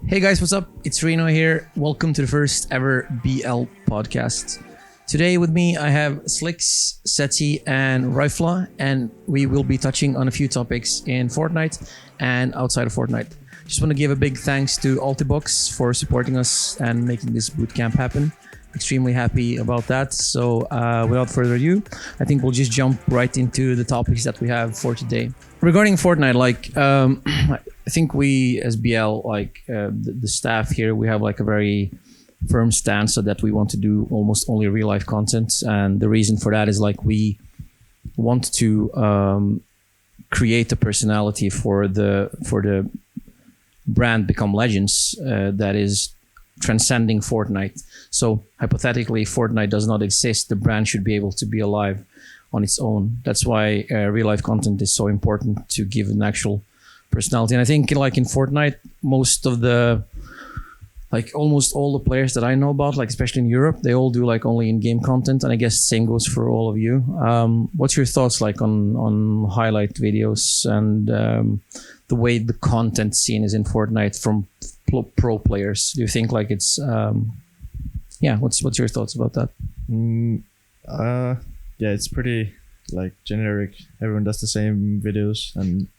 Hey guys, what's up? It's Reno here. Welcome to the first ever BL podcast. Today with me I have Slix, Setty and Raifla, and we will be touching on a few topics in Fortnite and outside of Fortnite. Just want to give a big thanks to Altibox for supporting us and making this bootcamp happen. Extremely happy about that. So without further ado, I think we'll just jump right into the topics that we have for today. Regarding Fortnite, I think we as BL, the staff here, we have like a very firm stance so that we want to do almost only real life content. And the reason for that is like we want to create a personality for the brand Become Legends that is transcending Fortnite. So hypothetically, Fortnite does not exist. The brand should be able to be alive on its own. That's why real life content is so important, to give an actual personality. And I think like in Fortnite, almost all the players that I know about, like especially in Europe, they all do like only in-game content. And I guess same goes for all of you. What's your thoughts like on highlight videos and the way the content scene is in Fortnite from pro players? Do you think like it's what's your thoughts about that? Yeah, it's pretty like generic. Everyone does the same videos, and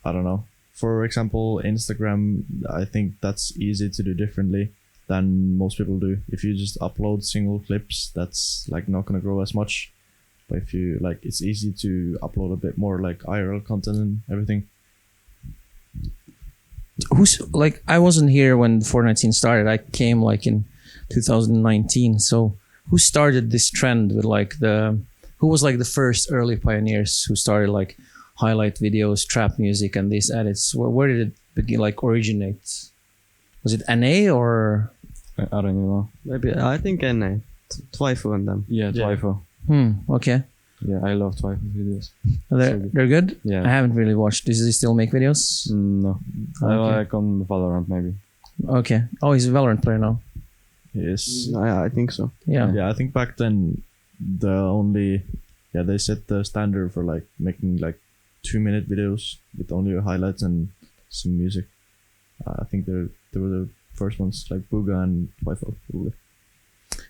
I don't know. For example, Instagram, I think that's easy to do differently than most people do. If you just upload single clips, that's like not gonna grow as much. But if you like, it's easy to upload a bit more like IRL content and everything. I wasn't here when Fortnite scene started. I came like in 2019. So who started this trend with who was like the first early pioneers who started like highlight videos, trap music, and these edits? Where did it begin, like originate? Was it NA or? I don't even know. Maybe I think NA. Twifo and them. Yeah, Twifo. Okay. Yeah, I love Twifo videos. They're good? Yeah. I haven't really watched. Does he still make videos? No. Okay. I like on Valorant maybe. Okay. Oh, he's a Valorant player now. Yes. I think so. Yeah. Yeah, I think back then they set the standard for like making like 2-minute videos with only highlights and some music. I think they were the first ones, like Booga and Wi-Fi.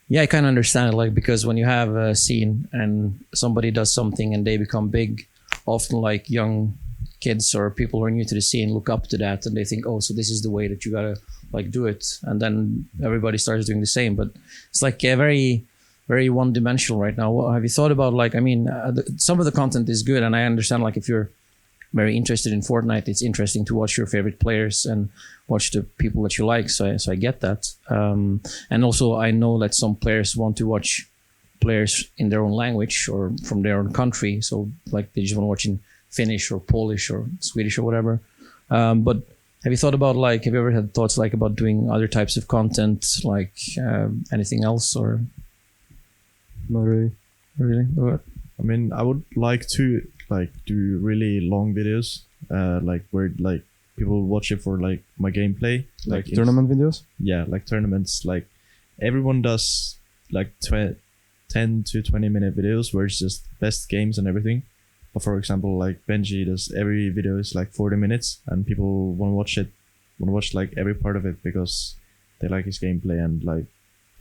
Yeah, I kind of understand it, like because when you have a scene and somebody does something and they become big, often like young kids or people who are new to the scene look up to that and they think, oh, so this is the way that you gotta like do it, and then everybody starts doing the same. But it's like a very, very one-dimensional right now. What have you thought about some of the content is good, and I understand like if you're very interested in Fortnite, it's interesting to watch your favorite players and watch the people that you like. So I get that. And also I know that some players want to watch players in their own language or from their own country. So like they just want to watch in Finnish or Polish or Swedish or whatever. But have you thought about have you ever had thoughts like about doing other types of content, like anything else or? Not really. Really? I mean, I would like to do really long videos, where like people watch it for like my gameplay, Like tournament videos. Yeah, like tournaments. Like everyone does like 10 to 20-minute videos where it's just best games and everything. But for example, like Benji does, every video is like 40 minutes, and people want to watch like every part of it because they like his gameplay and like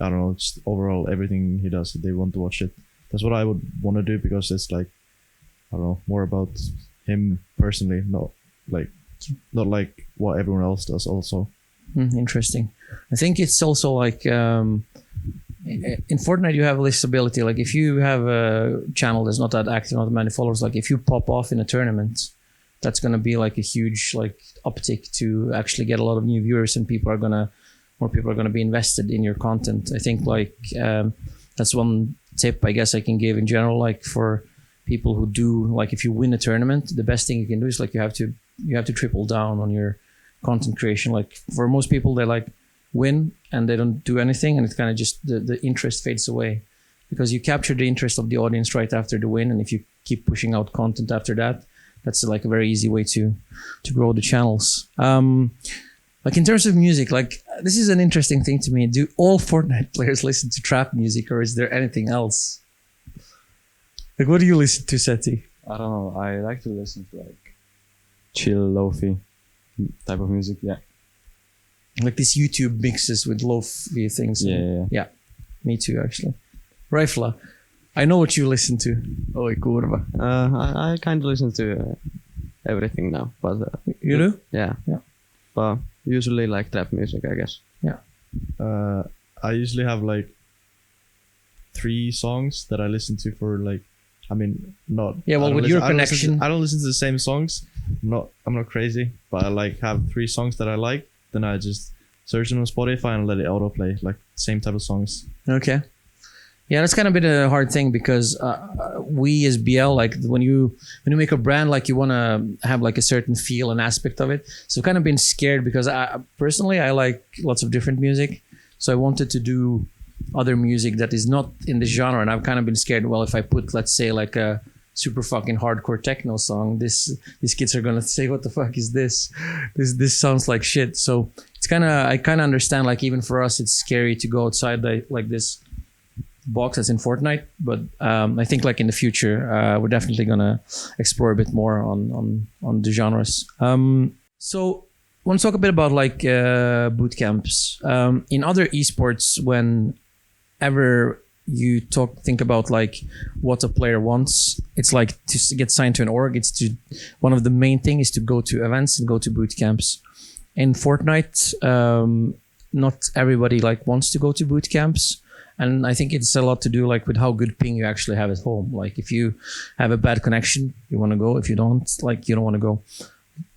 I don't know, just overall everything he does, they want to watch it. That's what I would want to do because it's like, I don't know, more about him personally, not like what everyone else does also. Interesting. I think it's also like in Fortnite you have this ability, like if you have a channel that's not that active, not that many followers, like if you pop off in a tournament, that's going to be like a huge like uptick to actually get a lot of new viewers, and more people are going to be invested in your content. I think that's one tip I guess I can give in general, like for people who do, like if you win a tournament, the best thing you can do is like you have to triple down on your content creation. Like for most people, they like win and they don't do anything, and it's kind of just the interest fades away because you capture the interest of the audience right after the win, and if you keep pushing out content after that, that's like a very easy way to grow the channels. Like in terms of music, like this is an interesting thing to me. Do all Fortnite players listen to trap music, or is there anything else? Like what do you listen to, Setty? I don't know. I like to listen to like chill, lofi type of music. Yeah. like these YouTube mixes with lo-fi things. Yeah. Me too, actually. Raifla, I know what you listen to. Oi, kurva. I kind of listen to everything now, but You do? yeah. But usually like trap music, I guess. I usually have like 3 songs that I listen to for like, I mean, not. Yeah, well, I don't with listen- your connection. I don't listen to the same songs. I'm not crazy, but I like have 3 songs that I like. Then I just search them on Spotify and let it autoplay, like same type of songs. Okay. Yeah, that's kind of been a hard thing because we as BL, like when you make a brand, like you want to have like a certain feel and aspect of it. So I've kind of been scared because I personally like lots of different music. So I wanted to do other music that is not in the genre, and I've kind of been scared. Well, if I put, let's say, like a super fucking hardcore techno song, these kids are gonna say, "What the fuck is this? This sounds like shit." So it's I kind of understand. Like even for us, it's scary to go outside like this box that's in Fortnite. But I think like in the future, we're definitely gonna explore a bit more on the genres. So I want to talk a bit about like boot camps. In other esports, whenever you think about like what a player wants, it's like to get signed to an org. One of the main thing is to go to events and go to boot camps. In Fortnite, not everybody like wants to go to boot camps. And I think it's a lot to do like with how good ping you actually have at home. Like if you have a bad connection, you want to go. If you don't, like you don't want to go.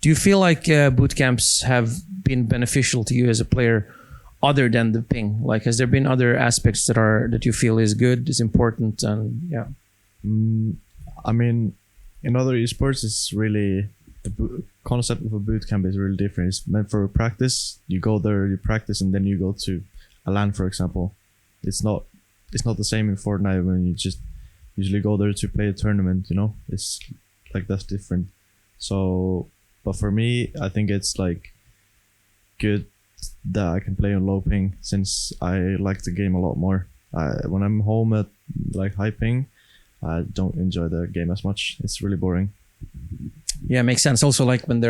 Do you feel like boot camps have been beneficial to you as a player other than the ping? Like has there been other aspects that you feel is good, is important, and yeah? I mean, in other esports, it's really concept of a boot camp is really different. It's meant for practice. You go there, you practice, and then you go to a LAN, for example. It's not the same in Fortnite when you just usually go there to play a tournament. You know, it's like that's different. So, but for me, I think it's like good that I can play on low ping since I like the game a lot more. When I'm home at like high ping, I don't enjoy the game as much. It's really boring. Yeah, makes sense. Also, like when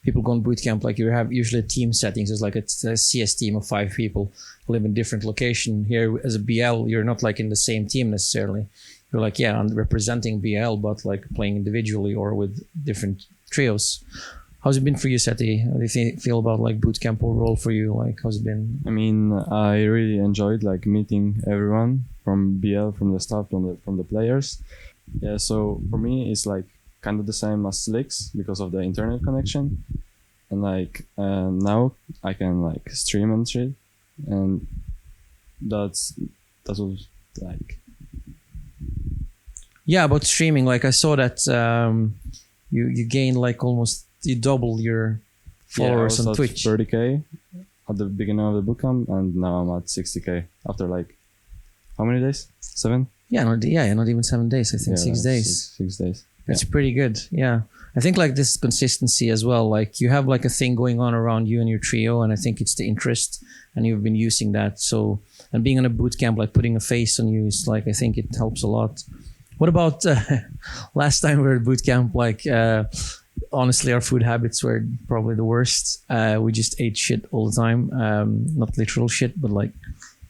people go on boot camp, like you have usually team settings. It's like a CS team of 5 people who live in different location. Here as a BL, you're not like in the same team necessarily. You're like, yeah, I'm representing BL, but like playing individually or with different trios. How's it been for you, Setty? How do you feel about like boot camp overall for you? Like, how's it been? I mean, I really enjoyed like meeting everyone from BL, from the staff, from the players. Yeah, so for me, it's like kind of the same as Slix because of the internet connection, and like now I can like stream and shit, and that's was like. Yeah, about streaming, like I saw that you gained like almost you double your followers on Twitch. 30K at the beginning of the bootcamp, and now I'm at 60K after like how many days? 7? Yeah, not even 7 days. I think 6 days. 6 days. That's pretty good. Yeah, I think like this consistency as well. Like you have like a thing going on around you and your trio, and I think it's the interest, and you've been using that. So and being on a boot camp, like putting a face on you is like I think it helps a lot. What about last time we were at boot camp? Like honestly, our food habits were probably the worst. We just ate shit all the time. Not literal shit, but like.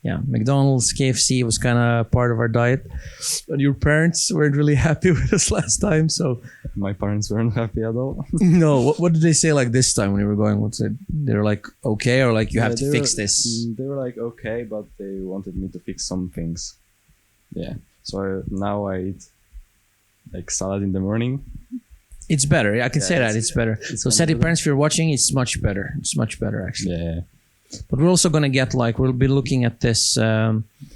Yeah, McDonald's, KFC was kind of part of our diet. But your parents weren't really happy with us last time, so... My parents weren't happy at all. No, what did they say like this time when you were going? What's it? They were like, okay, or like, you have to fix this? They were like, okay, but they wanted me to fix some things. Yeah, so now I eat like salad in the morning. It's better. I can say that. It's better. So, Setty parents, if you're watching, it's much better. It's much better, actually. Yeah. But we're also going to get like, we'll be looking at this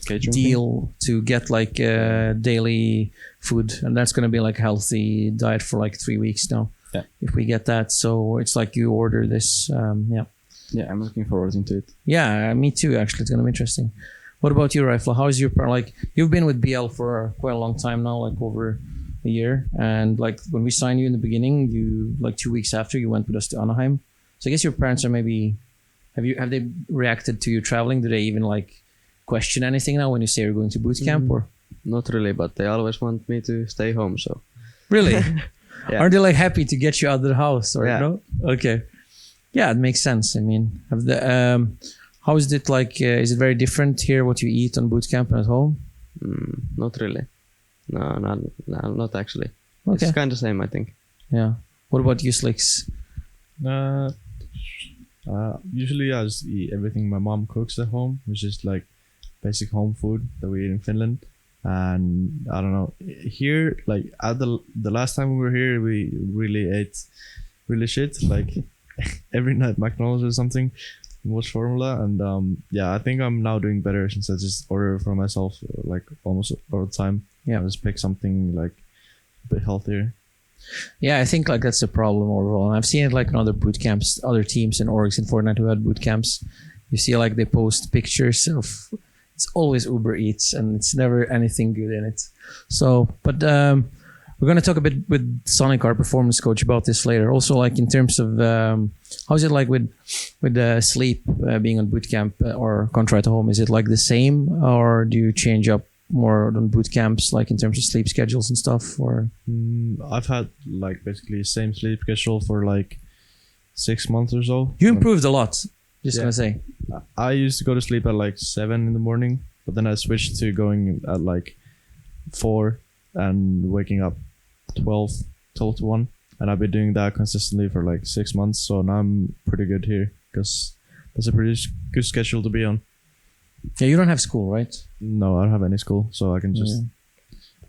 deal to get like daily food. And that's going to be like a healthy diet for like 3 weeks now. Yeah. If we get that. So it's like you order this. Yeah. Yeah, I'm looking forward to it. Yeah, me too, actually. It's going to be interesting. What about you, Raifla? How is your like? You've been with BL for quite a long time now, like over a year. And like when we signed you in the beginning, you like 2 weeks after you went with us to Anaheim. So I guess your parents are maybe... Have they reacted to you traveling? Do they even like question anything now when you say you're going to boot camp or? Not really, but they always want me to stay home. So really, Yeah. Aren't they like happy to get you out of the house or Yeah. no? Okay, Yeah, it makes sense. I mean, how is it like? Is it very different here what you eat on boot camp and at home? Not really. No, not actually. Okay. It's kind of same, I think. Yeah. What about you, Slix? Usually I just eat everything my mom cooks at home, which is like basic home food that we eat in Finland. And I don't know, here, like at the last time we were here, we really ate really shit, like every night McDonald's or something, watch Formula. And I think I'm now doing better since I just order for myself like almost all the time. Yeah. I just pick something like a bit healthier. Yeah, I think like that's a problem overall. And I've seen it like in other boot camps, other teams and orgs in Fortnite who had boot camps. You see like they post pictures of, it's always Uber Eats and it's never anything good in it. So, but we're going to talk a bit with Sonic, our performance coach, about this later. Also, like in terms of how's it like with sleep being on boot camp or contra at home? Is it like the same, or do you change up more on boot camps, like in terms of sleep schedules and stuff? Or I've had like basically the same sleep schedule for like 6 months or so. you improved a lot. Just Yeah. gonna say. I used to go to sleep at like 7 in the morning, but then I switched to going at like 4 and waking up 12 to 1. And I've been doing that consistently for like 6 months. So now I'm pretty good here because that's a pretty good schedule to be on. Yeah, you don't have school, right? No, I don't have any school, so I can just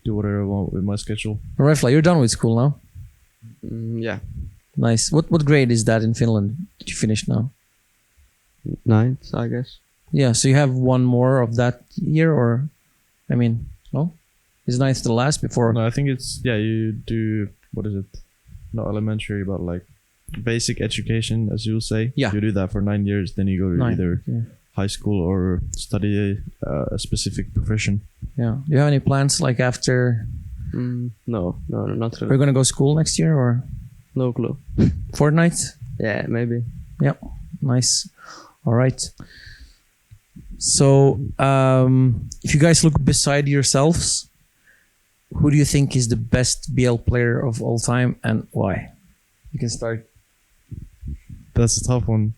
do whatever I want with my schedule. Raifla, you're done with school now. Yeah. Nice. What grade is that in Finland? Did you finish now? 9th, I guess. Yeah, so you have one more of that year, or I mean, no? Is 9th the last before? No, I think it's, you do, what is it? Not elementary, but like basic education, as you'll say. Yeah. You do that for 9 years, then you go to 9. either high school or study a specific profession. Yeah. Do you have any plans like after? No, not Are you really. gonna go school next year or No clue. Fortnite? Yeah, maybe. Yep. Nice. All right. So, if you guys look beside yourselves, who do you think is the best BL player of all time and why? You can start. That's a tough one.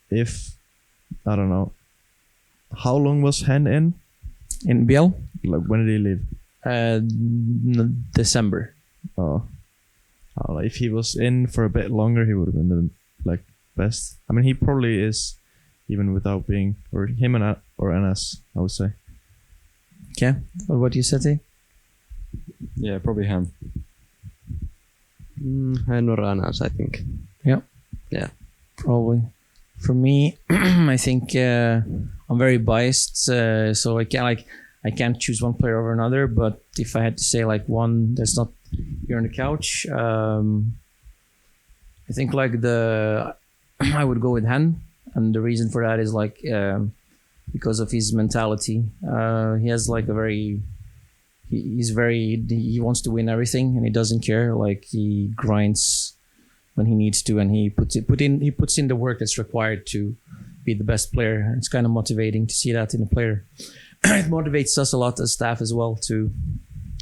If, I don't know, how long was Hen In BL? Like, when did he leave? December. Oh, I don't know. If he was in for a bit longer, he would have been the best. I mean, he probably is, even without being, or him and or NS, I would say. Okay. What about you, Setty? Yeah, probably him. Henoranas, I think. Probably. For me, I think I'm very biased, so I can't choose one player over another. But if I had to say like one that's not here on the couch, I think like I would go with Hen, and the reason for that is like because of his mentality. He has like he wants to win everything, and he doesn't care. Like he grinds when he needs to, and he puts in the work that's required to be the best player. And it's kind of motivating to see that in a player. It motivates us a lot as staff as well to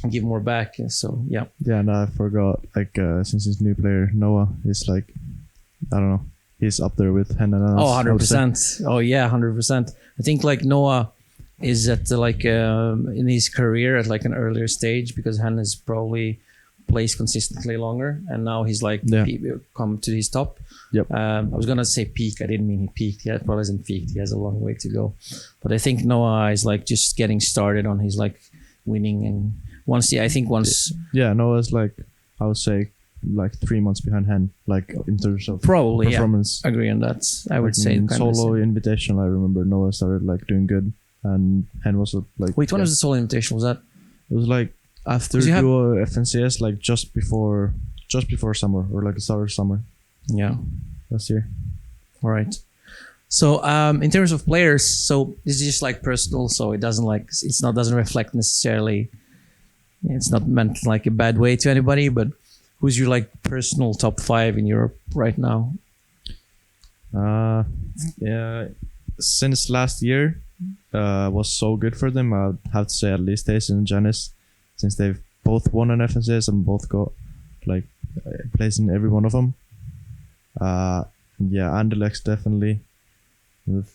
give more back. So yeah. Yeah, and I forgot, like, since he's new player, Noah is like, I don't know, he's up there with Hen and NS. Oh, 100%. Oh yeah, 100%. I think like Noah is at in his career at like an earlier stage, because Hen has probably plays consistently longer, and now he's like come to his top. Yep. I was gonna say peak. I didn't mean he peaked. He probably hasn't peaked. He has a long way to go. But I think Noah is like just getting started on his like winning, and once. Yeah, Noah's like, I would say, like 3 months behind Hen, like in terms of probably performance. Yeah, agree on that. I would Like say in kind of the solo same. invitation, I remember Noah started like doing good, and Hen was like. Wait, when was the solo invitation? Was that? It was like after 'Cause you have- duo FNCS, like just before summer, or like the start of summer Yeah. last year. All right. So in terms of players, so this is just like personal, so it doesn't reflect necessarily. It's not meant like a bad way to anybody, but who's your like personal top 5 in Europe right now? Yeah, since last year was so good for them, I'd have to say at least Ace and Janice, since they've both won an FNCS and both got like plays in every one of them. Yeah, Anderlecht definitely. With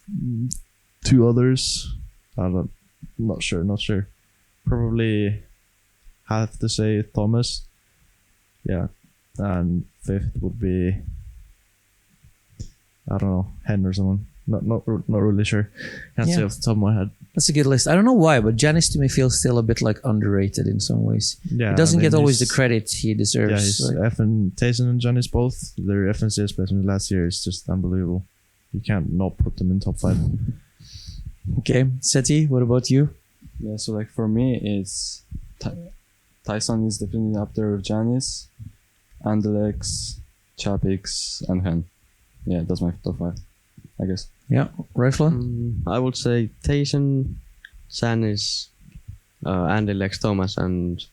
2 others, not sure. Probably have to say Thomas. Yeah, and 5th would be, I don't know, Hen or someone. Not really sure. Can't say off the top of my head. That's a good list. I don't know why, but Janis to me feels still a bit like underrated in some ways. Yeah, he doesn't get always the he's- credit he deserves. Yeah, he's Like, Tyson and Johnny's both. Their FNCS placement last year is just unbelievable. You can't not put them in top 5. okay, Setty, what about you? Yeah, so like for me, it's Tyson is definitely up there with Janis, Andelex, Chapix, and Hen. Yeah, that's my top 5, I guess. Yeah, Raifla? I would say Tyson, Janis, Andy Lex Thomas, and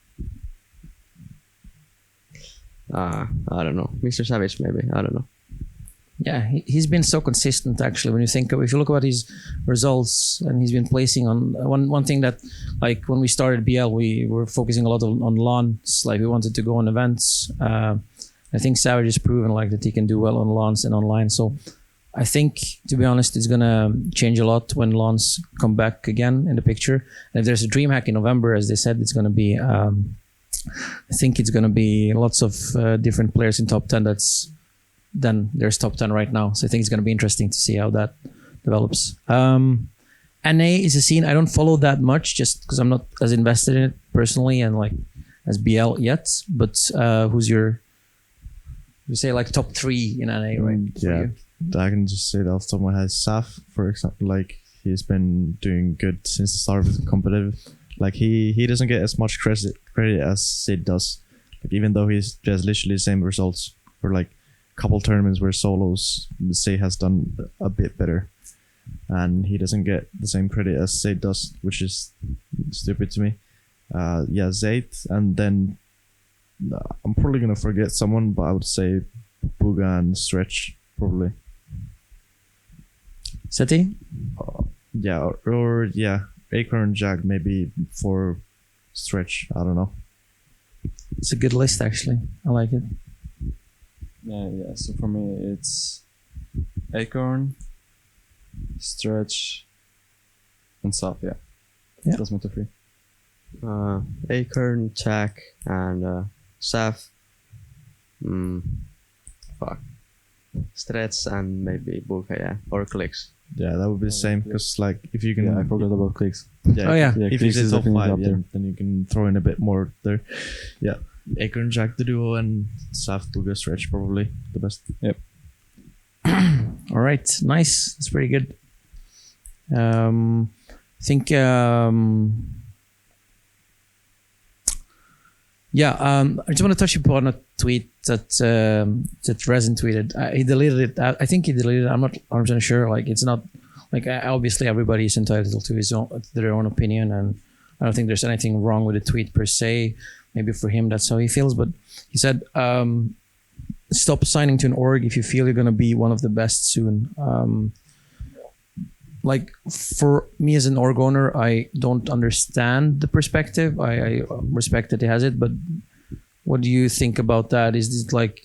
I don't know, Mr. Savage maybe. I don't know. Yeah, he's been so consistent actually. When you think if you look at his results, and he's been placing on one thing that, like when we started BL, we were focusing a lot on lawns. Like we wanted to go on events. I think Savage has proven like that he can do well on lawns and online. So I think, to be honest, it's gonna change a lot when lawns come back again in the picture. And if there's a DreamHack in November, as they said, it's gonna be. I think it's gonna be lots of different players in top 10. Then there's top 10 right now. So I think it's going to be interesting to see how that develops. NA is a scene I don't follow that much just because I'm not as invested in it personally and like as BL yet. But who's you say like top 3 in NA, right? for Yeah, you? I can just say that off the top of my head. Saf, for example, like he's been doing good since the start of the competitive. Like he doesn't get as much credit as Sid does. Like even though he's just literally the same results for like couple tournaments where solos Say has done a bit better, and he doesn't get the same credit as Zayd does, which is stupid to me. Yeah, Zayd, and then I'm probably gonna forget someone, but I would say Buga and Stretch probably. Setty? Yeah, or yeah, Acorn Jag maybe for Stretch. I don't know. It's a good list actually. I like it. Yeah. So for me, it's Acorn, Stretch, and Saf. Yeah. That's my top 3. Acorn, Jack, and Saf. Stretch and maybe Buka, yeah, or Clicks. Yeah, that would be the same because like if you can, Yeah, I forgot about clicks. yeah, Oh, yeah. if you Clicks say is top definitely 5, up yeah, there. then you can throw in a bit more there. Yeah, Acorn Jack the duo and Saf Buga Stretch probably the best. Yep. All right, nice. That's pretty good. I think. I just want to touch upon a tweet that Resin tweeted. He deleted it. I think he deleted it. I'm not 100% sure. Like it's not like obviously everybody is entitled to their own opinion, and I don't think there's anything wrong with the tweet per se. Maybe for him that's how he feels. But he said, "Stop signing to an org if you feel you're gonna be one of the best soon." Like for me as an org owner, I don't understand the perspective. I respect that he has it, but what do you think about that? Is this like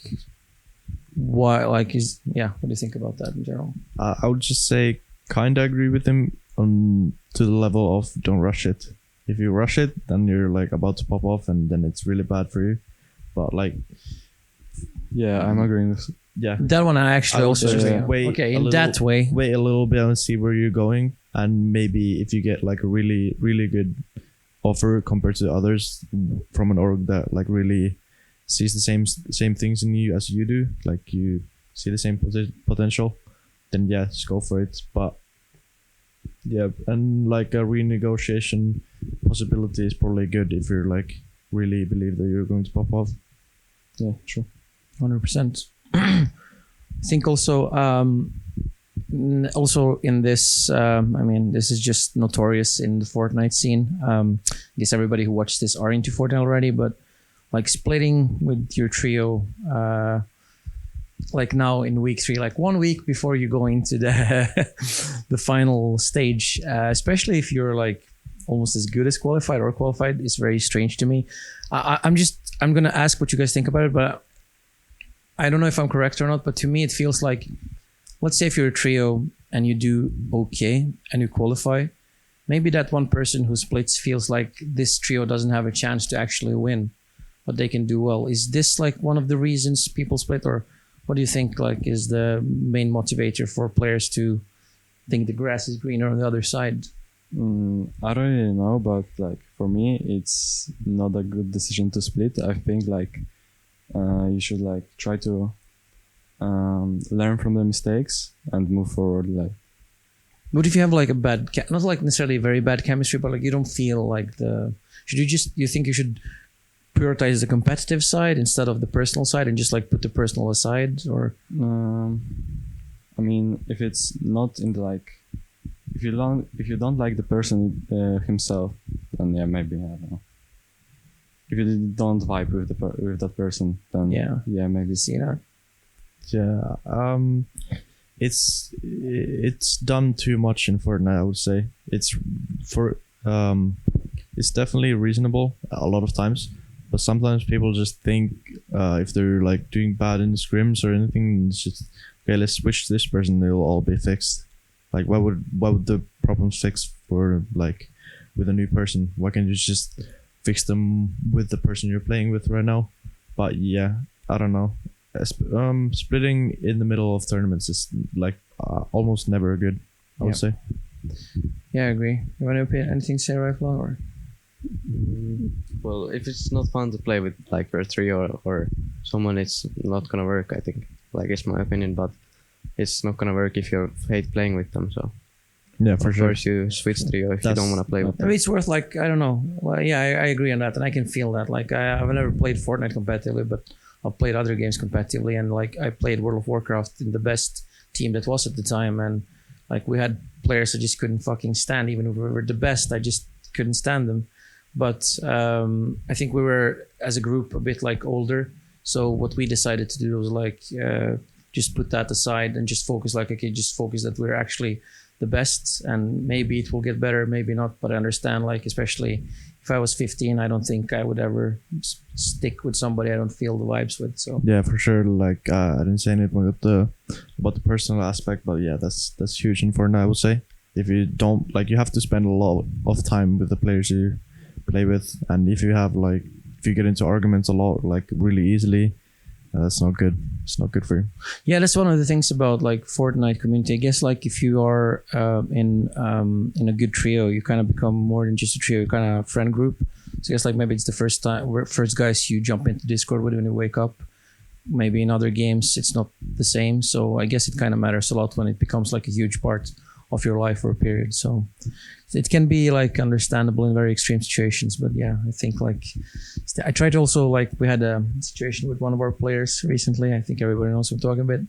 why? Like what do you think about that in general? I would just say kind of agree with him on to the level of don't rush it. If you rush it, then you're like about to pop off, and then it's really bad for you. But like, Yeah, I'm agreeing with. yeah, That one I actually I would also just agree. wait Okay, a in little- that way. wait a little bit and see where you're going, and maybe if you get like a really really good offer compared to others from an org that like really sees the same things in you as you do, like you see the same potential, then yeah, just go for it. But yeah, and like a renegotiation possibility is probably good if you're like really believe that you're going to pop off. Yeah, true. 100%. I think also in this, I mean, this is just notorious in the Fortnite scene. I guess everybody who watched this are into Fortnite already, but like splitting with your trio, like now in week 3, like 1 week before you go into the final stage, especially if you're like almost as good as qualified or qualified, is very strange to me. I'm gonna ask what you guys think about it, but I don't know if I'm correct or not, but to me it feels like, let's say if you're a trio and you do okay and you qualify, maybe that one person who splits feels like this trio doesn't have a chance to actually win, but they can do well. Is this like one of the reasons people split, or what do you think like is the main motivator for players to think the grass is greener on the other side? I don't really know, but like for me, it's not a good decision to split. I think like you should like try to learn from the mistakes and move forward. Like, What if you have like a bad, not like necessarily very bad chemistry, but like you don't feel like you think you should prioritize the competitive side instead of the personal side and just like put the personal aside, or? I mean, if it's not in the like, if you don't like the person himself, then yeah, maybe, I don't know. If you don't vibe with that person, then yeah, maybe. See that? Yeah, it's done too much in Fortnite, I would say. It's definitely reasonable a lot of times, but sometimes people just think if they're like doing bad in scrims or anything, it's just okay, let's switch this person, they'll all be fixed. Like, why would the problems fix for like with a new person? Why can't you just fix them with the person you're playing with right now? But yeah, I don't know. Splitting in the middle of tournaments is like almost never good, I would say. Yeah, I agree. You want to anything to say, Raifla, or? Well, if it's not fun to play with like your trio or someone, it's not gonna work, I think. Like, it's my opinion, but it's not gonna work if you hate playing with them. So yeah, for sure. Of course, you switch trio if you don't want to play with them. Maybe it's worth like, I don't know. Well, yeah, I agree on that, and I can feel that. Like, I've never played Fortnite competitively, but I've played other games competitively, and like I played World of Warcraft in the best team that was at the time, and like we had players I just couldn't fucking stand. Even if we were the best, I just couldn't stand them. But I think we were, as a group, a bit like older. So what we decided to do was like just put that aside and just focus. Like, okay, just focus that we're actually the best, and maybe it will get better, maybe not. But I understand, like, especially if I was 15, I don't think I would ever stick with somebody I don't feel the vibes with. So yeah, for sure. Like I didn't say anything about the personal aspect, but yeah, that's huge in Fortnite, I would say. If you don't like, you have to spend a lot of time with the players you play with, and if you get into arguments a lot, like really easily, that's not good. It's not good for you. Yeah, that's one of the things about like Fortnite community. I guess like if you are in a good trio, you kind of become more than just a trio. You're kind of a friend group. So I guess like maybe it's the first guys you jump into Discord with when you wake up. Maybe in other games it's not the same. So I guess it kind of matters a lot when it becomes like a huge part of your life for a period. So it can be like understandable in very extreme situations, but yeah, I think like I tried to also, like, we had a situation with one of our players recently. I think everybody knows what I'm talking about.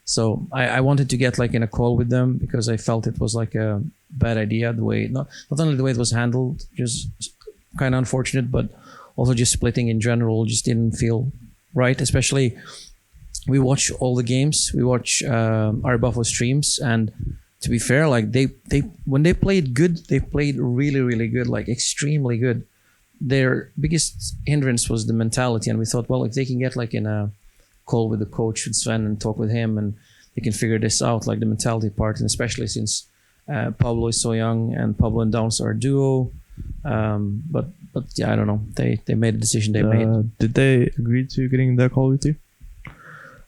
So I wanted to get like in a call with them because I felt it was like a bad idea, the way not only the way it was handled, just kind of unfortunate, but also just splitting in general just didn't feel right. Especially we watch all the games, we watch our Buffalo streams, and to be fair, like they when they played good, they played really, really good, like extremely good. Their biggest hindrance was the mentality, and we thought, well, if they can get like in a call with the coach, with Sven, and talk with him, and they can figure this out, like the mentality part, and especially since Pablo is so young, and Pablo and Downs are a duo. But yeah, I don't know. They made a decision they made. Did they agree to getting their call with you?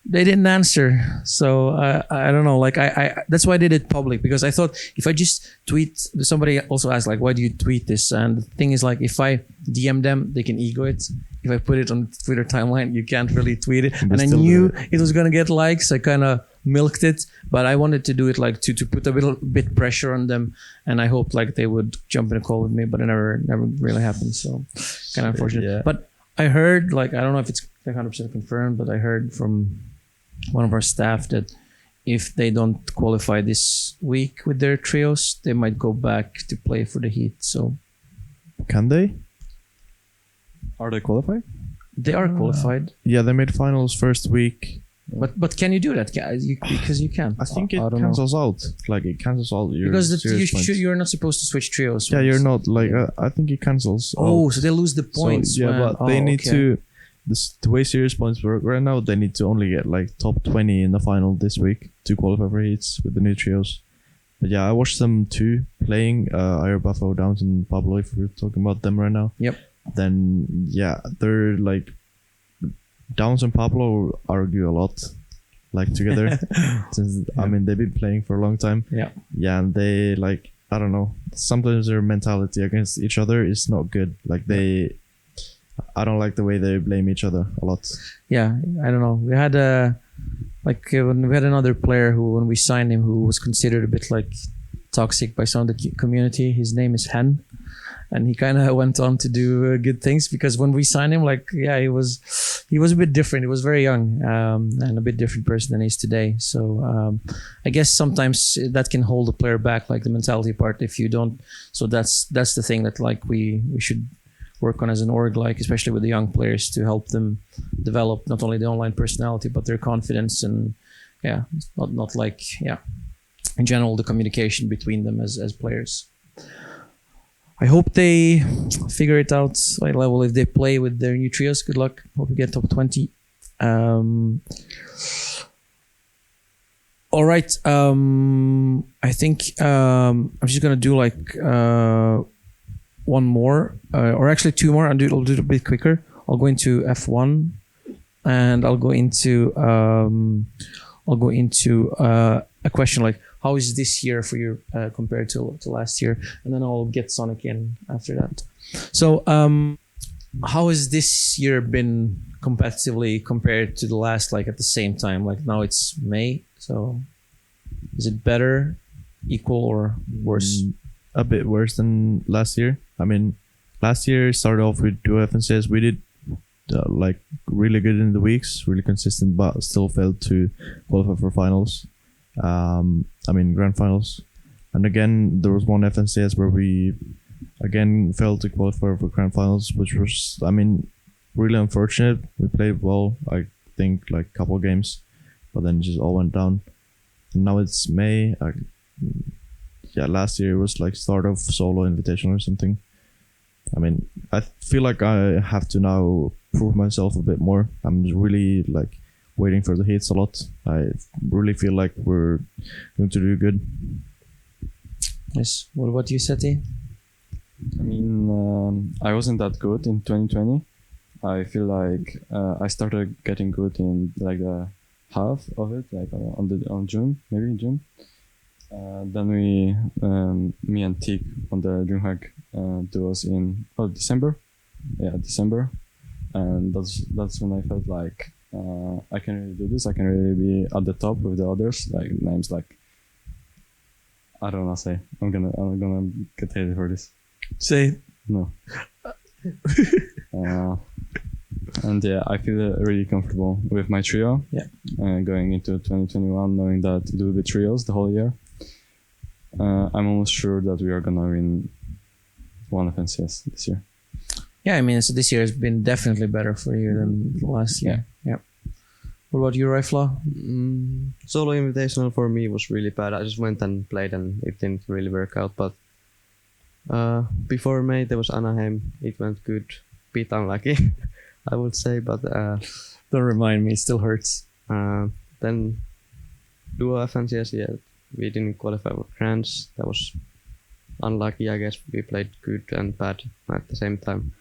They didn't answer, so I don't know. Like I that's why I did it public, because I thought if I just tweet, somebody also asked like, why do you tweet this? And the thing is, like, if I DM them, they can ego it. If I put it on Twitter timeline, you can't really tweet it. And I knew it was gonna get likes. I kind of milked it, but I wanted to do it like to put a little bit pressure on them, and I hoped like they would jump in a call with me, but it never really happened. So kind of unfortunate. Yeah. But I heard, like, I don't know if it's 100% confirmed, but I heard from one of our staff that if they don't qualify this week with their trios, they might go back to play for the Heat. So can they? Are they qualified? They are qualified. Yeah, they made finals first week. But can you do that? Because you can. I think it cancels out. Like, it cancels all your because you're not supposed to switch trios. Yeah, you're not. Like, I think it cancels. Oh, so they lose the points. So, yeah, but they need to. the way serious points work right now, they need to only get like top 20 in the final this week to qualify for heats with the new trios. But yeah, I watched them too playing. Air Buffalo, Downs, and Pablo. If we're talking about them right now, Yep. Then yeah, they're like Downs and Pablo argue a lot, like together. Since I mean they've been playing for a long time. Yeah. Yeah, and they like I don't know. Sometimes their mentality against each other is not good. Like I don't like the way they blame each other a lot. Yeah, I don't know. We had when we had another player who, when we signed him, who was considered a bit like toxic by some of the community. His name is Hen, and he kind of went on to do good things, because when we signed him, he was a bit different. He was very young and a bit different person than he is today. So I guess sometimes that can hold a player back, like the mentality part. If you don't, so that's the thing that like we should work on as an org, like especially with the young players, to help them develop not only the online personality but their confidence, and not like in general the communication between them as players. I hope they figure it out high level if they play with their new trios. Good luck. Hope you get top 20. All right. I think I'm just gonna do one more, or actually two more. I'll do it a bit quicker. I'll go into F1, and I'll go into a question like, how is this year for you compared to last year? And then I'll get Sonic in after that. So, how has this year been competitively compared to the last, like at the same time? Like now it's May, so is it better, equal, or worse? A bit worse than last year. I mean, last year started off with duo FNCS. We did really good in the weeks, really consistent, but still failed to qualify for finals. Grand finals. And again, there was one FNCS where we again failed to qualify for grand finals, which was, really unfortunate. We played well, I think, like a couple of games, but then it just all went down. And now it's May. Last year it was like start of solo invitation or something. I feel like I have to now prove myself a bit more. I'm really like waiting for the hits a lot. I really feel like we're going to do good. Yes. What about you, Setty? I wasn't that good in 2020. I feel like I started getting good in like the half of it, like on June, maybe in June. Then me and Teak on the DreamHack duos in December. Yeah, December. And that's when I felt like I can really do this. I can really be at the top with the others. Like names like, I don't want to say. I'm gonna get hated for this. Say no. And yeah, I feel really comfortable with my trio. Yeah. Going into 2021, knowing that it will be trios the whole year. I'm almost sure that we are gonna win one FNCS this year. Yeah, so this year has been definitely better for you than last year. Yeah. What about you, Raifla? Solo Invitational for me was really bad. I just went and played and it didn't really work out. But before May, there was Anaheim. It went good. Bit unlucky, I would say. But don't remind me. It still hurts. Then Duo FNCS, yeah, we didn't qualify for Grands. That was unlucky, I guess. We played good and bad at the same time.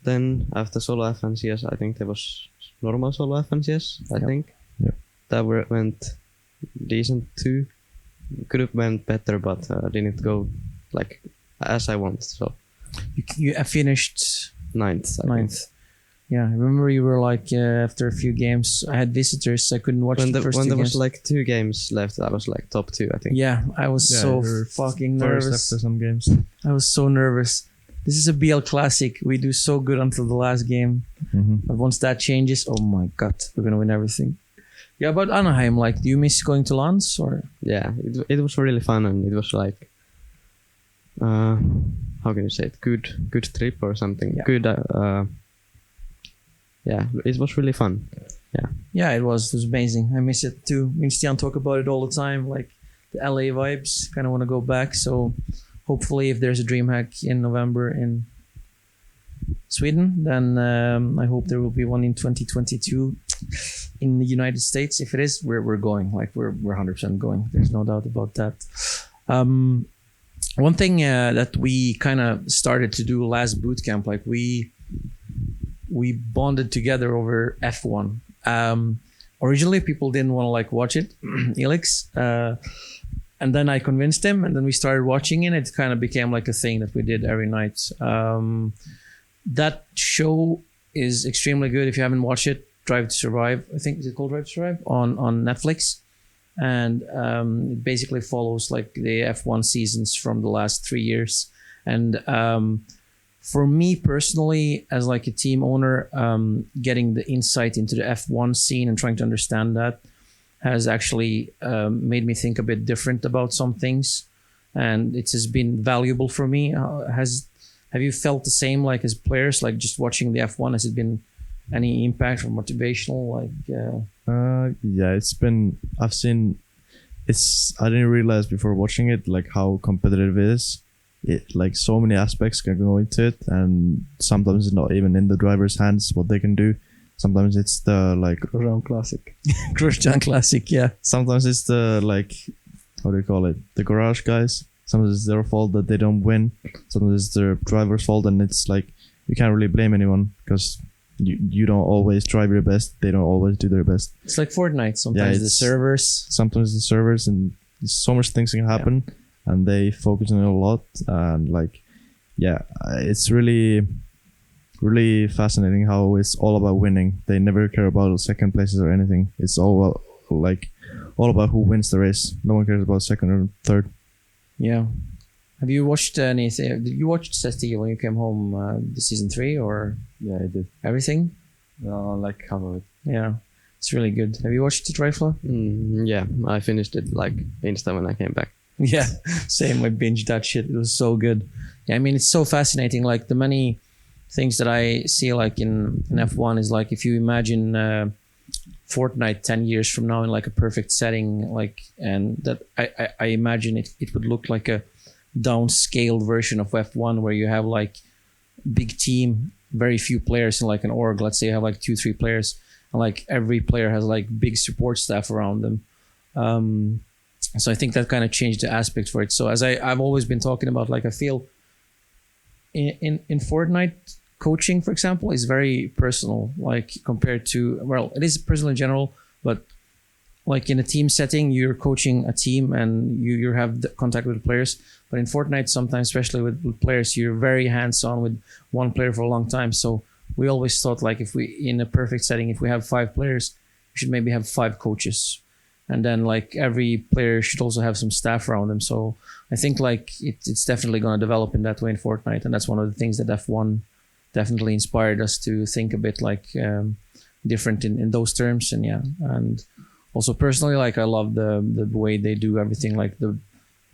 Then after Solo FNCS, I think there was normal Solo FNCS, I think. Yep. That went decent too. Could have went better, but didn't go like as I wanted. So you finished ninth. Yeah, I remember you were like after a few games, I had visitors. I couldn't watch the first when two there games. was like 2 games left. I was like top 2, I think. Yeah, I was so fucking nervous. After some games. I was so nervous. This is a BL classic. We do so good until the last game. But once that changes, oh my god, we're gonna win everything. Yeah, about Anaheim, like, do you miss going to Lans or? Yeah, it was really fun, and it was like, how can you say it? Good trip or something. Yeah. Good. Yeah, it was really fun. Yeah. Yeah, it was amazing. I miss it too. Me and Stian talk about it all the time, like the LA vibes. Kind of want to go back. So hopefully, if there's a DreamHack in November in Sweden, then I hope there will be one in 2022 in the United States. If it is, we're going. Like we're 100% going. There's no doubt about that. One thing that we kind of started to do last boot camp, like we bonded together over F1. Originally, people didn't want to like watch it, Elix, and then I convinced him, and then we started watching it. It kind of became like a thing that we did every night. That show is extremely good. If you haven't watched it, Drive to Survive. I think is it called Drive to Survive on Netflix, and it basically follows like the F1 seasons from the last 3 years. And for me personally, as like a team owner, getting the insight into the F1 scene and trying to understand that has actually made me think a bit different about some things, and it has been valuable for me. Have you felt the same, like as players, like just watching the F1? Has it been any impact or motivational? Like, yeah, it's been. I've seen. I didn't realize before watching it like how competitive it is. It like so many aspects can go into it, and sometimes it's not even in the driver's hands what they can do. Sometimes it's the like Grosjean Classic. Grosjean Classic, yeah. Sometimes it's the like, how do you call it? The garage guys. Sometimes it's their fault that they don't win. Sometimes it's their driver's fault, and it's like you can't really blame anyone because you don't always drive your best. They don't always do their best. It's like Fortnite. Sometimes the servers. Sometimes the servers, and so much things can happen, and they focus on it a lot. And like, yeah, it's really, really fascinating how it's all about winning. They never care about second places or anything. It's all about who wins the race. No one cares about second or third. Yeah. Have you watched anything? Did you watch Setty when you came home the season 3 or? Yeah, I did. Everything? Like half of it. Yeah. It's really good. Have you watched it, Raifla? Yeah, I finished it like instant when I came back. Yeah. Same. I binged that shit. It was so good. Yeah, I mean, it's so fascinating. Like the many things that I see like in F1 is like if you imagine Fortnite 10 years from now in like a perfect setting, like, and that I imagine it would look like a downscaled version of F1 where you have like big team, very few players in like an org. Let's say you have like 2-3 players, and like every player has like big support staff around them. So I think that kind of changed the aspect for it. So as I've always been talking about, like I feel in Fortnite, coaching, for example, is very personal, like compared to, well, it is personal in general, but like in a team setting, you're coaching a team and you have the contact with the players. But in Fortnite, sometimes, especially with players, you're very hands-on with one player for a long time. So we always thought like if we, in a perfect setting, if we have 5 players, we should maybe have 5 coaches. And then like every player should also have some staff around them. So I think like it's definitely going to develop in that way in Fortnite. And that's one of the things that F1 definitely inspired us to think a bit like different in those terms. And yeah, and also personally, like I love the way they do everything, like the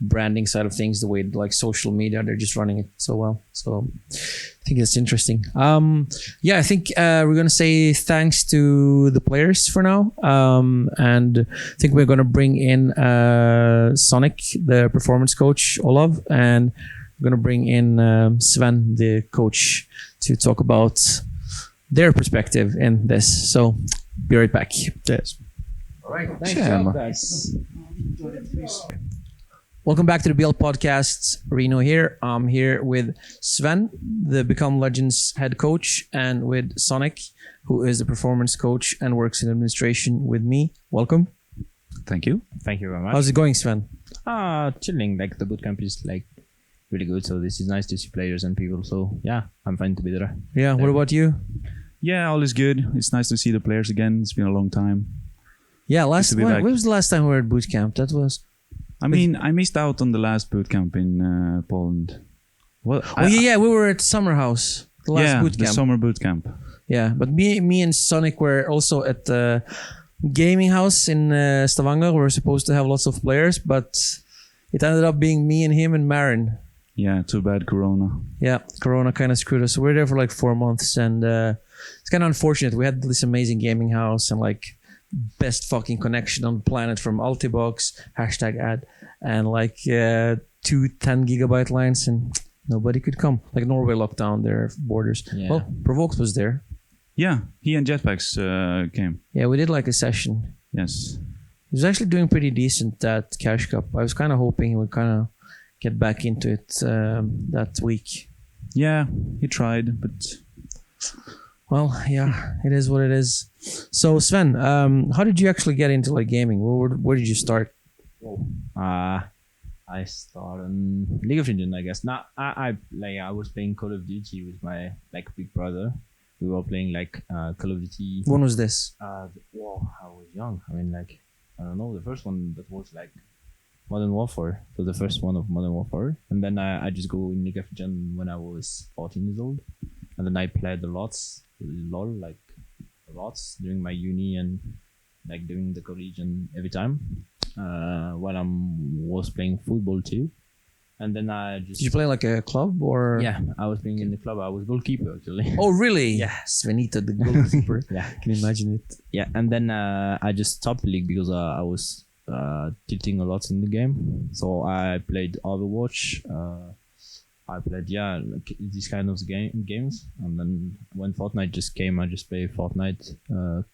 branding side of things, the way like social media, they're just running it so well. So I think that's interesting. Yeah, I think we're gonna say thanks to the players for now, and I think we're gonna bring in Sonic, the performance coach, Olav, and we're gonna bring in Sven, the coach, to talk about their perspective in this. So be right back. Yes. All right. Thanks, guys. Welcome back to the BL Podcast. Reno here. I'm here with Sven, the Become Legends head coach, and with Sonic, who is the performance coach and works in administration with me. Welcome. Thank you. Thank you very much. How's it going, Sven? Chilling. Like the bootcamp is like really good. So this is nice to see players and people. So yeah, I'm fine to be there. Yeah. What about you? Yeah, all is good. It's nice to see the players again. It's been a long time. Yeah. When was the last time we were at boot camp? That was. I mean, I missed out on the last boot camp in Poland. Well, we were at Summer House. The last boot camp. The summer boot camp. Yeah, but me and Sonic were also at the gaming house in Stavanger. We were supposed to have lots of players, but it ended up being me and him and Marin. Yeah, too bad Corona. Yeah, Corona kind of screwed us. So we were there for like 4 months, and it's kind of unfortunate. We had this amazing gaming house and like best fucking connection on the planet from Altibox, #ad, and like 2 10 gigabyte lines, and nobody could come. Like Norway locked down their borders. Yeah. Well, Provoked was there. Yeah, he and Jetpacks came. Yeah, we did like a session. Yes. He was actually doing pretty decent at Cash Cup. I was kind of hoping he would kind of get back into it that week. Yeah, he tried, but Well, yeah, it is what it is. So Sven, how did you actually get into like gaming? Where did you start? I started on League of Legends, I guess. Now I was playing Call of Duty with my like big brother. We were playing like Call of Duty. When was this? I was young. I mean, like, I don't know. The first one that was like Modern Warfare. So the first one of Modern Warfare. And then I just go in League of Legends when I was 14 years old. And then I played a lot during my uni and like doing the college and every time. While I was playing football too. And then I just... Did you play like a club or? Yeah, I was playing in the club. I was goalkeeper actually. Oh, really? Yeah. Svenito, the goalkeeper. Yeah. Can you imagine it? Yeah, and then I just stopped the league because I was tilting a lot in the game. So I played Overwatch. I played like these kind of games. And then when Fortnite just came, I just played Fortnite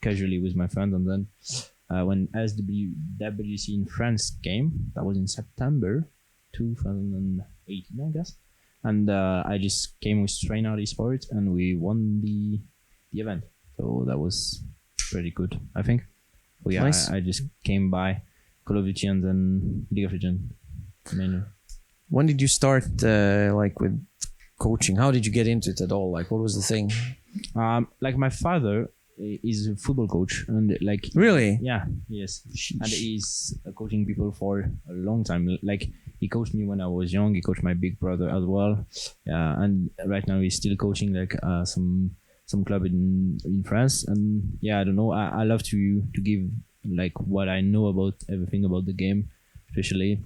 casually with my friend. And then when SWC in France came, that was in September 2018, I guess. And I just came with Noahreyli Esports and we won the event. So that was pretty good, I think. But yeah, Nice. I just came by Call of Duty and then League of Legends mainly. When did you start like with coaching? How did you get into it at all? Like, what was the thing? Like my father is a football coach and like Really? yeah, yes, and he's coaching people for a long time. Like he coached me when I was young. He coached my big brother as well. Yeah, and right now he's still coaching like some club in France. And yeah, I don't know. I love to give like what I know about everything about the game, especially.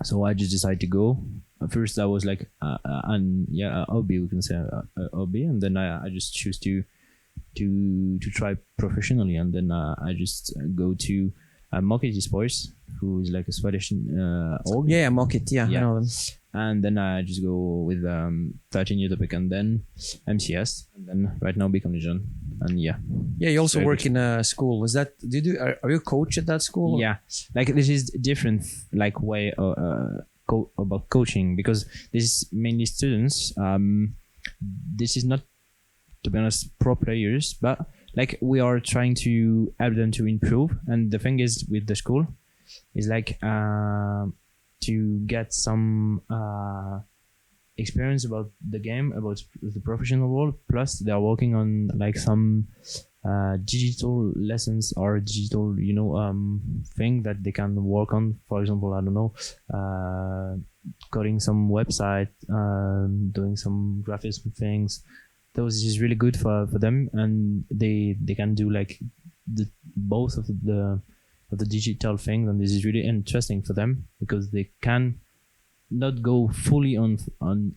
So I just decided to go. At first I was like a hobby, we can say a hobby, and then I just choose to try professionally, and then I just go to Market Esports, who is like a Swedish org. Yeah, Market. Yeah, I know them. And then I just go with 13 year topic, and then MCS, and then right now Become Legend, and yeah. Yeah, you also Very work in a school. Is that are you a coach at that school? Yeah, like this is different like way about coaching, because this is mainly students. This is not, to be honest, pro players, but like we are trying to help them to improve. And the thing is with the school is like to get some experience about the game, about the professional world, plus they are working on like some digital lessons or digital thing that they can work on. For example, I don't know, coding some website, doing some graphics things. Those is really good for them, and they can do like both of the digital things, and this is really interesting for them because they can not go fully on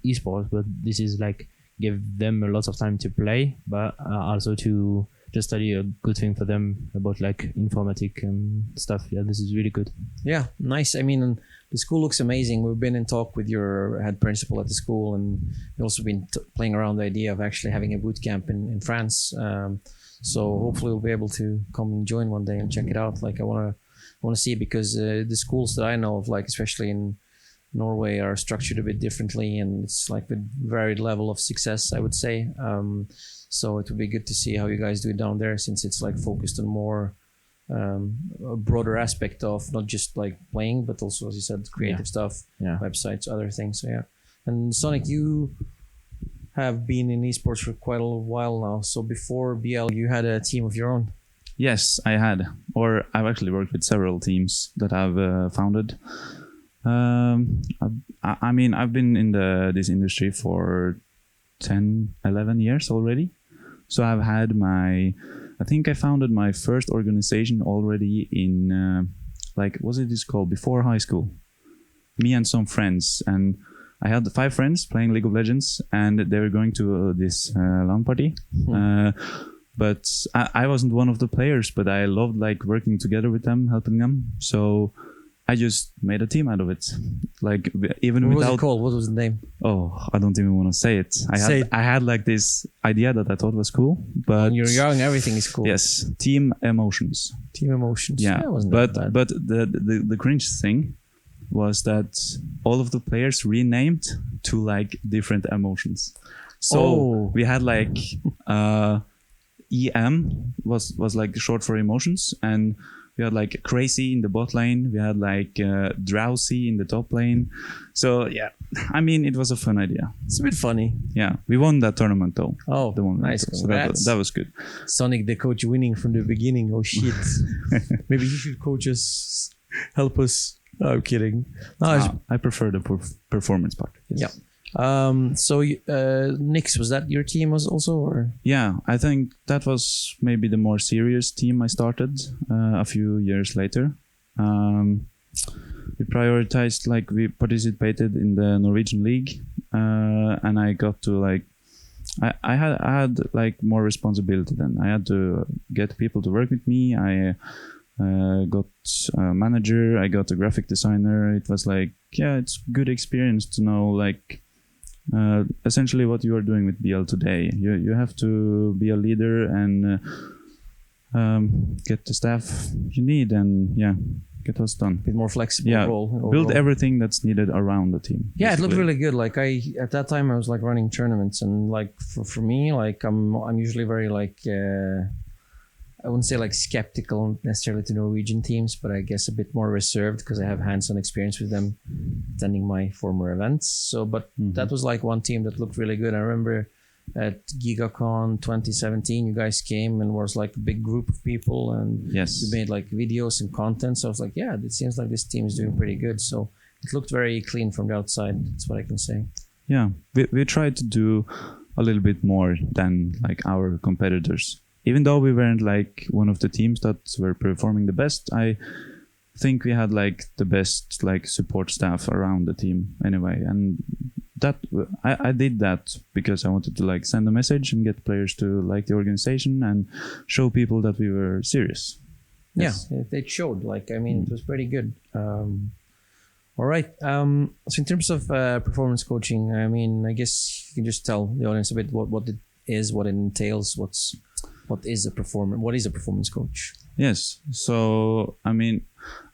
esports, but this is like give them a lot of time to play, but also to just study a good thing for them about like informatic and stuff. Yeah, this is really good. Yeah, nice. I mean, the school looks amazing. We've been in talk with your head principal at the school, and we've also been playing around the idea of actually having a boot camp in France. So hopefully we'll be able to come and join one day and check it out. Like I want to see it, because the schools that I know of, like especially in Norway, are structured a bit differently, and it's like with varied level of success, I would say. So it would be good to see how you guys do it down there, since it's like focused on more a broader aspect of not just like playing, but also, as you said, creative stuff, websites, other things. So yeah. And Sonic, you have been in esports for quite a while now. So before BL, you had a team of your own. yes, I had, or I've actually worked with several teams that I've founded. I mean, I've been in this industry for 10, 11 years already. So I've had I think I founded my first organization already in, what is this called? Before high school. Me and some friends. And I had 5 friends playing League of Legends, and they were going to this LAN party. But I wasn't one of the players, but I loved like working together with them, helping them. So I just made a team out of it. Like even What was without it called? What was the name? oh, I don't even want to say it. Say it. I had like this idea that I thought was cool, but When you're young, everything is cool. yes, Team Emotions. Team Emotions. Yeah, it wasn't that bad. but the cringe thing was that all of the players renamed to like different emotions. So Oh. we had like EM was like short for emotions, and we had like crazy in the bot lane. We had like drowsy in the top lane. So yeah, I mean it was a fun idea. It's a bit funny. Yeah, we won that tournament though. Oh, The one nice. so that was good. Sonic, the coach, winning from the beginning. Oh shit! Maybe you should coach us, help us. No, I'm kidding. No, I prefer the performance part. Yes. Yeah. So Nix, was that your team also, or? Yeah, I think that was maybe the more serious team I started a few years later. We prioritized, like we participated in the Norwegian League, and I got to like, I had like more responsibility then. I had to get people to work with me. I got a manager, I got a graphic designer. It was like, yeah, it's good experience to know like essentially what you are doing with BL today. You have to be a leader and get the staff you need and yeah, get what's done. Bit more flexible Yeah, role. build overall. everything that's needed around the team. Yeah, it looked basically. really good. Like at that time I was like running tournaments, and like for me, like I'm usually very like I wouldn't say like skeptical necessarily to Norwegian teams, but I guess a bit more reserved because I have hands-on experience with them attending my former events. So, but that was like one team that looked really good. I remember at GigaCon 2017, you guys came and was like a big group of people, and Yes. you made like videos and content. So I was like, yeah, it seems like this team is doing pretty good. So it looked very clean from the outside. That's what I can say. Yeah, we tried to do a little bit more than like our competitors. Even though we weren't like one of the teams that were performing the best, I think we had like the best like support staff around the team anyway. And that I did that because I wanted to like send a message and get players to like the organization and show people that we were serious. Yes. Yeah, it showed. Like, I mean, it was pretty good. All right. So in terms of performance coaching, I mean, I guess you can just tell the audience a bit what it is, what it entails, what is a performance coach? Yes. So, I mean,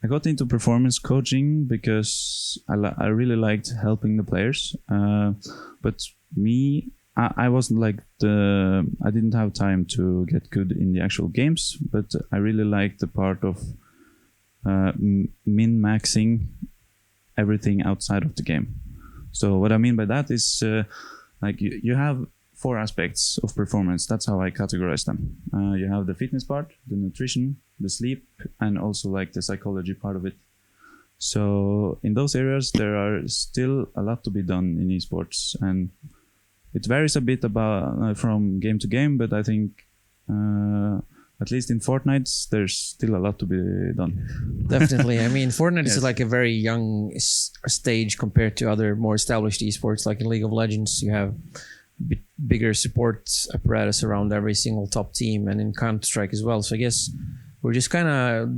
I got into performance coaching because I really liked helping the players. But me, I wasn't like I didn't have time to get good in the actual games, but I really liked the part of min-maxing everything outside of the game. So what I mean by that is like you have 4 aspects of performance. That's how I categorize them. You have the fitness part, the nutrition, the sleep, and also like the psychology part of it. So in those areas, there are still a lot to be done in esports, and it varies a bit about from game to game. But I think at least in Fortnite, there's still a lot to be done. Definitely. I mean, Fortnite Yes. is like a very young stage compared to other more established esports. Like in League of Legends, you have bigger support apparatus around every single top team, and in Counter-Strike as well. So I guess we're just kind of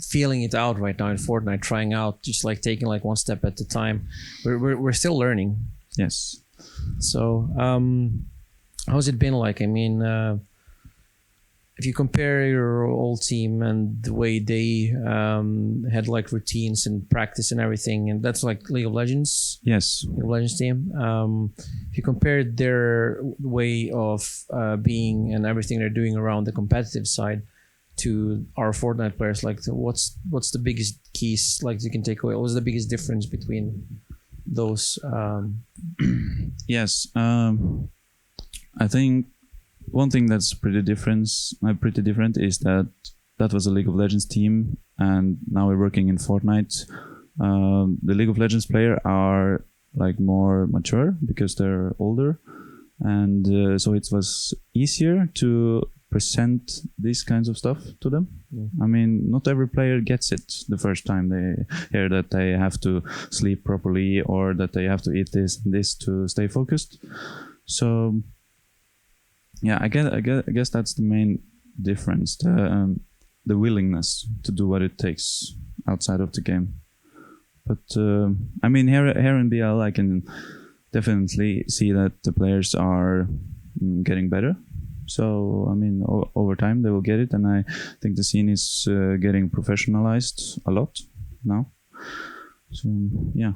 feeling it out right now in Fortnite, trying out, just like taking like one step at a time. We're still learning. Yes. So how's it been like? I mean, if you compare your old team and the way they had like routines and practice and everything, and that's like League of Legends. Yes. League of Legends team. If you compare their way of being and everything they're doing around the competitive side to our Fortnite players, like what's the biggest keys like you can take away? What's the biggest difference between those? Yes. I think one thing that's pretty different is that was a League of Legends team, and now we're working in Fortnite. The League of Legends players are like more mature because they're older, and so it was easier to present these kinds of stuff to them. I mean, not every player gets it the first time they hear that they have to sleep properly or that they have to eat this and this to stay focused. So yeah, I guess that's the main difference, the willingness to do what it takes outside of the game. But I mean, here in BL, I can definitely see that the players are getting better. So I mean, over time they will get it, and I think the scene is getting professionalized a lot now. So yeah.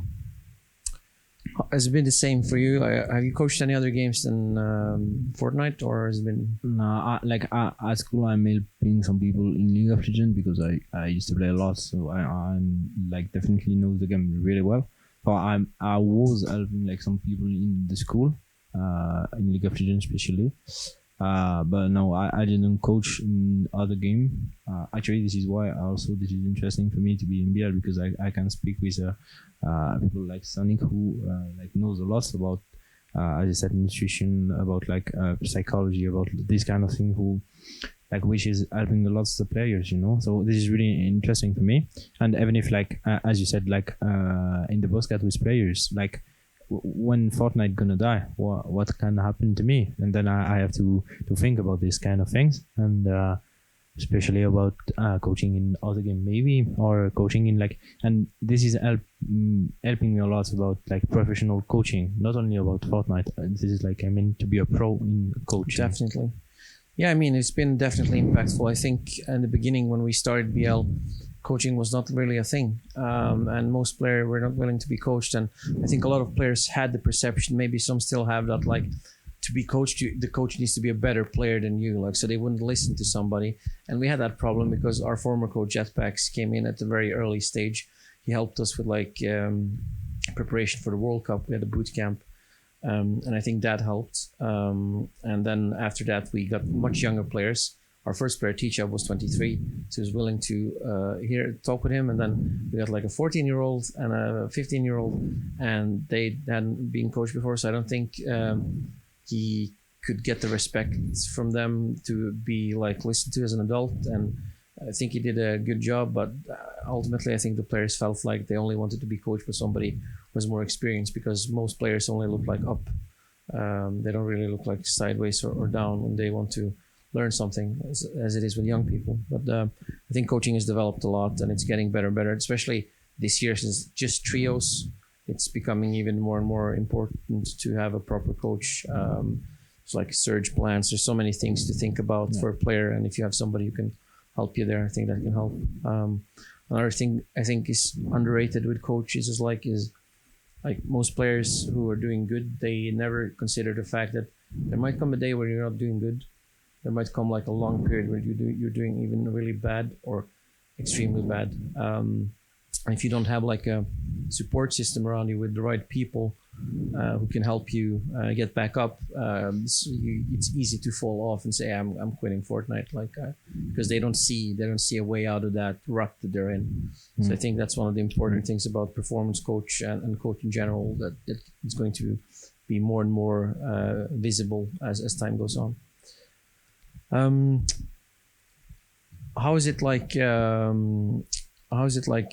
Has it been the same for you? Have you coached any other games than Fortnite, or has it been? No, at school I'm helping some people in League of Legends because I used to play a lot, so I'm like definitely know the game really well. But I was helping like some people in the school, in League of Legends especially. But no, I didn't coach in other game. Actually, this is why this is interesting for me to be in BL, because I can speak with people like Sonic who like knows a lot about, as I said, nutrition, about like psychology, about this kind of thing, who like which is helping a lot of the players, you know. So this is really interesting for me. And even if like as you said, like in the podcast with players, like when Fortnite gonna die, what can happen to me? And then I have to think about these kind of things, and especially about coaching in other game maybe, or coaching in like, and this is helping me a lot about like professional coaching, not only about Fortnite. This is like, I mean, to be a pro in coaching. Definitely. Yeah, I mean, it's been definitely impactful. I think in the beginning when we started BL, coaching was not really a thing, and most players were not willing to be coached. And I think a lot of players had the perception, maybe some still have, that like to be coached, the coach needs to be a better player than you, like, so they wouldn't listen to somebody. And we had that problem because our former coach Jetpacks came in at a very early stage. He helped us with like preparation for the World Cup. We had a boot camp. And I think that helped. And then after that, we got much younger players. Our first player, Ticha, was 23, so he was willing to talk with him. And then we got like a 14-year-old and a 15-year-old, and they hadn't been coached before. So I don't think he could get the respect from them to be like listened to as an adult. And I think he did a good job, but ultimately I think the players felt like they only wanted to be coached by somebody who was more experienced, because most players only look like up. They don't really look like sideways or down when they want to learn something, as it is with young people. But I think coaching has developed a lot, and it's getting better and better, especially this year, since just trios, it's becoming even more and more important to have a proper coach. It's like surge plans. There's so many things to think about for a player, and if you have somebody who can help you there, I think that can help. Another thing I think is underrated with coaches is like most players who are doing good, they never consider the fact that there might come a day where you're not doing good. There might come like a long period where you're doing even really bad or extremely bad. And if you don't have like a support system around you with the right people who can help you get back up, it's easy to fall off and say I'm quitting Fortnite, because they don't see a way out of that rut that they're in. So I think that's one of the important things about performance coach and coach in general, that it's going to be more and more visible as time goes on. How is it like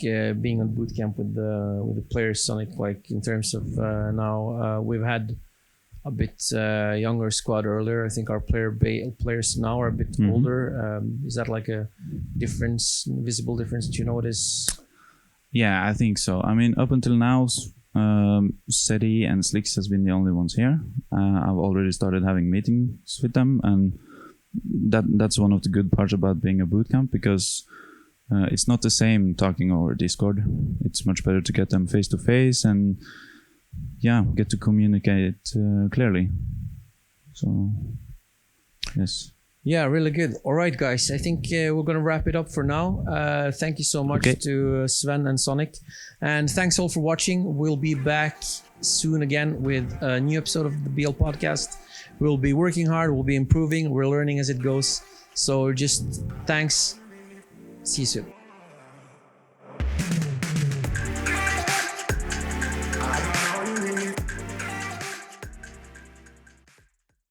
being on boot camp with the players, Sonic? Like in terms of now, we've had a bit younger squad earlier. I think our players now are a bit older. Is that like a visible difference? Do you notice? Yeah, I think so. I mean, up until now, Setty and Slix has been the only ones here. I've already started having meetings with them, and that's one of the good parts about being a bootcamp, because it's not the same talking over Discord. It's much better to get them face to face and get to communicate clearly. So yes. Yeah, really good. All right, guys. I think we're going to wrap it up for now. Thank you so much to Sven and Sonic. And thanks all for watching. We'll be back soon again with a new episode of the BL podcast. We'll be working hard. We'll be improving. We're learning as it goes. So just thanks. See you soon.